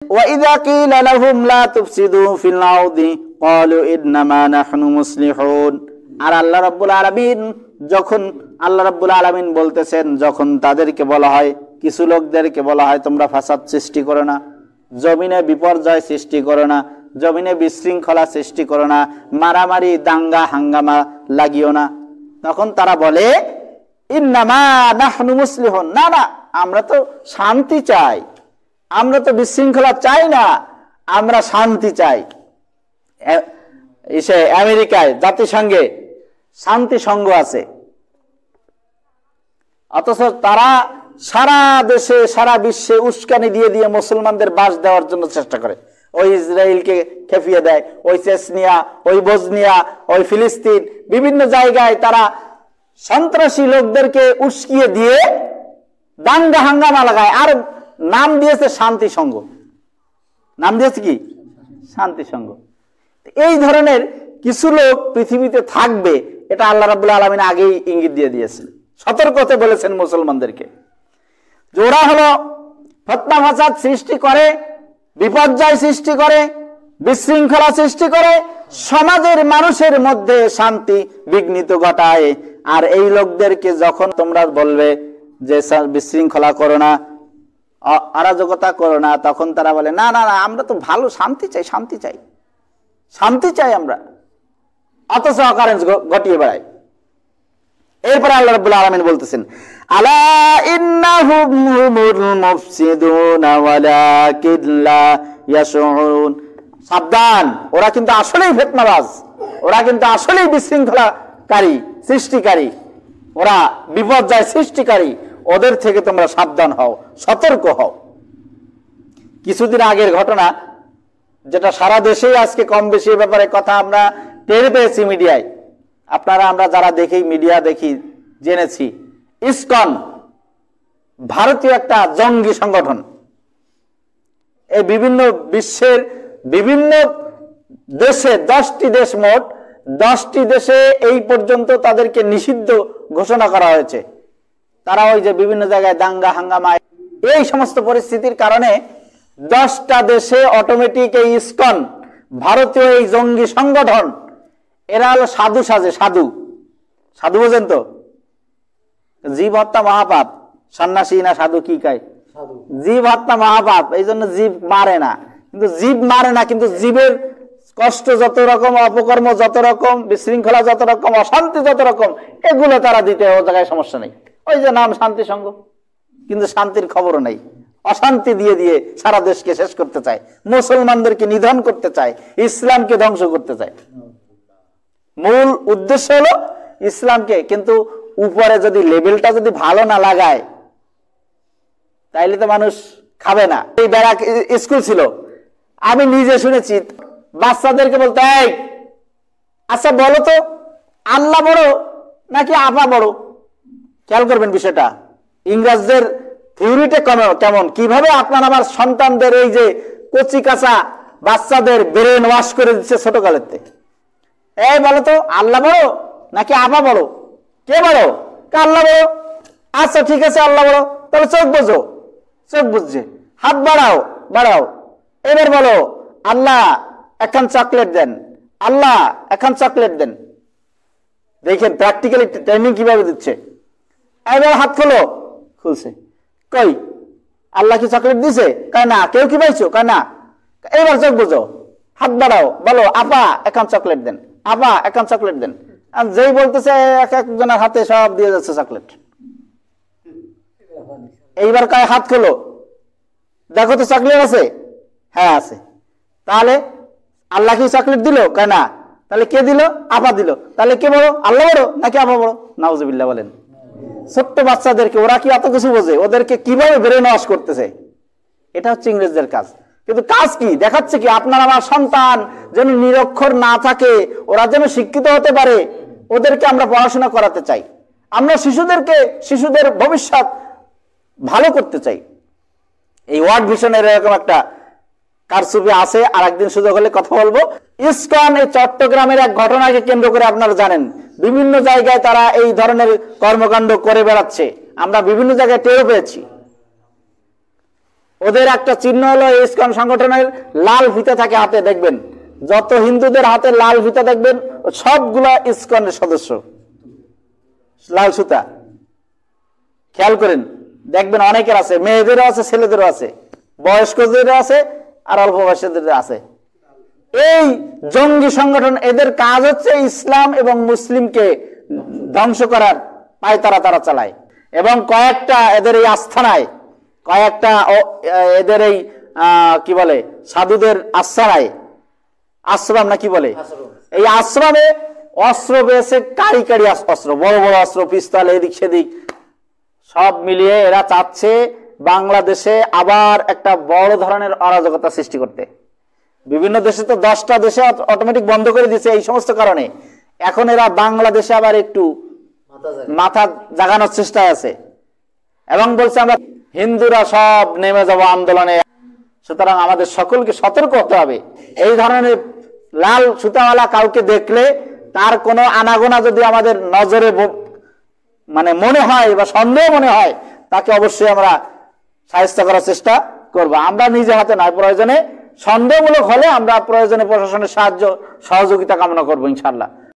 وإذا قيل لهم لا تفسدوا في الأرض قالوا إنما نحن مصلحون। আর আল্লাহ রাব্বুল আলামিন যখন বলতেছেন, যখন তাদেরকে বলা হয়, কিছু লোকদেরকে বলা হয় তোমরা ফাসাদ সৃষ্টি করো না, জমিনে বিপর্যয় সৃষ্টি করো না, জমিনে বিশৃঙ্খলা সৃষ্টি করো না, মারামারি দাঙ্গা হাঙ্গামা লাগিও না, তখন তারা বলে ইন্নামা নাহনু মুসলিহুন, না না আমরা তো শান্তি চাই, আমরা তো বিশৃঙ্খলা চাই না, আমরা শান্তি চাই। আমেরিকায় জাতিসংঘে শান্তি সংঘ আছে, অথচ তারা সারা দেশে সারা বিশ্বে উস্কানি দিয়ে দিয়ে মুসলমানদের বাস দেওয়ার জন্য চেষ্টা করে। ওই ইসরায়েলকে খেপিয়ে দেয়, ওই চেচনিয়া, ওই বজনিয়া, ওই ফিলিস্তিন, বিভিন্ন জায়গায় তারা সন্ত্রাসী লোকদেরকে উস্কিয়ে দিয়ে দাঙ্গা হাঙ্গামা লাগায়, আর নাম দিয়েছে শান্তি সংঘ। নাম দিয়েছে কি? শান্তি সংঘ। এই ধরনের কিছু লোক পৃথিবীতে থাকবে, এটা আল্লাহ রাব্বুল আলামিন আগেই ইঙ্গিত দিয়ে দিয়েছেন, সতর্কতে বলেছেন মুসলমানদেরকে। ওরা হলো ফতনা ফাসাদ সৃষ্টি করে, বিপর্যয় সৃষ্টি করে, বিশৃঙ্খলা সৃষ্টি করে, সমাজের মানুষের মধ্যে শান্তি বিঘ্নিত ঘটায়। আর এই লোকদেরকে যখন তোমরা বলবে যে বিশৃঙ্খলা করো না, অরাজকতা করো না, তখন তারা বলে না না না আমরা তো ভালো শান্তি চাই, শান্তি চাই, শান্তি চাই আমরা, অথচ অকারেন্স ঘটিয়ে বেড়ায়। এরপরে আল্লাহ রাব্বুল আলামিন বলতেছেন আলা ইন্নাহুম হুমুল মুফসিদুনা ওয়ালাকিন লা ইয়াশউরুন, সাবধান, ওরা কিন্তু আসলেই ফিতনাবাজ, ওরা কিন্তু আসলেই বিশৃঙ্খলাকারী সৃষ্টিকারী, ওরা বিপর্যয় সৃষ্টিকারী, ওদের থেকে তোমরা সাবধান হও, সতর্ক হও। কিছুদিন আগের ঘটনা, যেটা সারা দেশেই আজকে কম বেশি ব্যাপারে কথা আমরা টের পেয়েছি মিডিয়ায়, আমরা যারা দেখি মিডিয়া দেখি জেনেছি, ইসকন ভারতীয় একটা জঙ্গি সংগঠন। এই বিভিন্ন বিশ্বের বিভিন্ন দেশে 10টি দেশ, মোট 10টি দেশে এই পর্যন্ত তাদেরকে নিষিদ্ধ ঘোষণা করা হয়েছে। তারা ওই যে বিভিন্ন জায়গায় দাঙ্গা হাঙ্গামা, এই সমস্ত পরিস্থিতির কারণে 10টা দেশে অটোমেটিক এই ইসকন, ভারতীয় এই জঙ্গি সংগঠন, এরা হলো সাধু সাজে, সাধু সাধু বোঝেন তো, জীব হত্যা মহাপাপ, সন্ন্যাসী না সাধু কি কয়, জীব হত্যা মহাপাপ, এই জন্য জীব মারে না, কিন্তু জীব মারে না, কিন্তু জীবের কষ্ট যত রকম, অপকর্ম যত রকম, বিশৃঙ্খলা যত রকম, অশান্তি যত রকম, এগুলো তারা দিতে, ও জায়গায় সমস্যা নেই। ওই যে নাম শান্তি সংঘ, কিন্তু শান্তির খবরও নেই, অশান্তি দিয়ে দিয়ে সারা দেশকে শেষ করতে চায়, মুসলমানদেরকে নিধন করতে চায়, ইসলামকে ধ্বংস করতে চায়। মূল উদ্দেশ্য হলো ইসলামকে, কিন্তু উপরে যদি লেভেলটা যদি ভালো না লাগায় তাইলে তো মানুষ খাবে না। এই ব্যারাক স্কুল ছিল, আমি নিজে শুনেছি বাচ্চাদেরকে বলতে, এই আচ্ছা বলো তো আল্লাহ বড় নাকি আপা বড়? খেয়াল করবেন বিষয়টা, ইংরেজদের থিওরিটা কেমন, কিভাবে আপনার আমার সন্তানদের এই যে কচি কাঁচা বাচ্চাদের ব্রেন ওয়াশ করে দিচ্ছে ছোটকালের থেকে। এই বলো তো আল্লাহ বড় নাকি আপা বড়? কে বড়? আল্লাহ বড়। আচ্ছা ঠিক আছে আল্লাহ বড়, তাহলে চোখ বোঝো, চোখ বুঝছে, হাত বাড়াও বাড়াও, এবার বলো আল্লাহ এখন চকলেট দেন, আল্লাহ এখন চকলেট দেন। দেখেন প্র্যাকটিক্যালি ট্রেনিং কিভাবে দিচ্ছে। এবার হাত খোলো, খুলছে, কই আল্লাহ কি চকলেট দিছে? কয় না। কেউ কি পাইছো? কয় না। এবার চোখ বুঝো, হাত বাড়াও, বলো আপা এখন চকলেট দেন, আপা এখন চকলেট দেন। যেই বলতেছে এক একজনের হাতে সব দিয়ে যাচ্ছে চকলেট। এইবার কয় হাত খোলো, দেখো তো চকলেট আছে? হ্যাঁ আছে। তাহলে আল্লাহ কি চকলেট দিল? কয় না। তাহলে কে দিল? আপা দিল। তাহলে কে বড়, আল্লাহ বড় নাকি আপা বড়? নাউজুবিল্লাহ বলেন। ছোট্ট বাচ্চাদেরকে, ওরা কি এত কিছু বোঝে? ওদেরকে কিভাবে ব্রেন ওয়াশ করতেছে, এটা হচ্ছে ইংরেজদের কাজ। কিন্তু কাজ কি দেখাচ্ছে কি, আপনার আমার সন্তান যেন নিরক্ষর না থাকে, ওরা যেন শিক্ষিত হতে পারে, ওদেরকে আমরা পড়াশোনা করাতে চাই, আমরা শিশুদের ভবিষ্যৎ ভালো করতে চাই। এই ওয়ার্ল্ড ভিশনের এরকম একটা কারচুপি আছে, আর একদিন সুযোগ হলে কথা বলবো। ইসকন এই চট্টগ্রামের এক ঘটনাকে কেন্দ্র করে আপনারা জানেন বিভিন্ন জায়গায় তারা এই ধরনের কর্মকাণ্ড করে বেড়াচ্ছে, আমরা বিভিন্ন জায়গায় টের পেয়েছি। ওদের একটা চিহ্ন হলো ইসকন সংগঠনের লাল ফিতা থাকে হাতে, দেখবেন যত হিন্দুদের হাতে লাল ফিতা দেখবেন সবগুলা ইসকনের সদস্য, লাল সুতা। খেয়াল করেন দেখবেন অনেকের আছে, মেয়েদেরও আছে, ছেলেদেরও আছে, বয়স্কদেরও আছে, আর অল্প বয়সীদের আছে। এই জঙ্গি সংগঠন, এদের কাজ হচ্ছে ইসলাম এবং মুসলিমকে ধ্বংস করার পায়তারা তারা চালায়। এবং কয়েকটা এদের এই আস্থানায়, কয়েকটা এদের এই কি বলে সাধুদের আশ্রয়, আশ্রম না কি বলে, এই আশ্রমে অস্ত্র পেয়েছে, কারি কারি অস্ত্র, বড় বড় অস্ত্র, পিস্তল, এদিক সেদিক সব মিলিয়ে এরা চাচ্ছে বাংলাদেশে আবার একটা বড় ধরনের অরাজকতা সৃষ্টি করতে। বিভিন্ন দেশে তো 10টা দেশে অটোমেটিক বন্ধ করে দিয়েছে এই সমস্ত কারণে। এখন এরা বাংলাদেশে আবার একটু মাথা জাগানোর চেষ্টায় আছে এবং বলছে আমরা হিন্দুরা সব নেমে যাব আন্দোলনে। সুতরাং আমাদের সকলকে সতর্ক হতে হবে। এই ধরনের লাল সুতাওয়ালা কাউকে দেখলে তার কোনো আনাগোনা যদি আমাদের নজরে মানে মনে হয় বা সন্দেহ মনে হয়, তাকে অবশ্যই আমরা সাহায্য করার চেষ্টা করব। আমরা নিজে হাতে নয়, প্রয়োজনে সন্দেহমূলক হলে আমরা প্রয়োজনে প্রশাসনের সাহায্য সহযোগিতা কামনা করবো ইনশাআল্লাহ।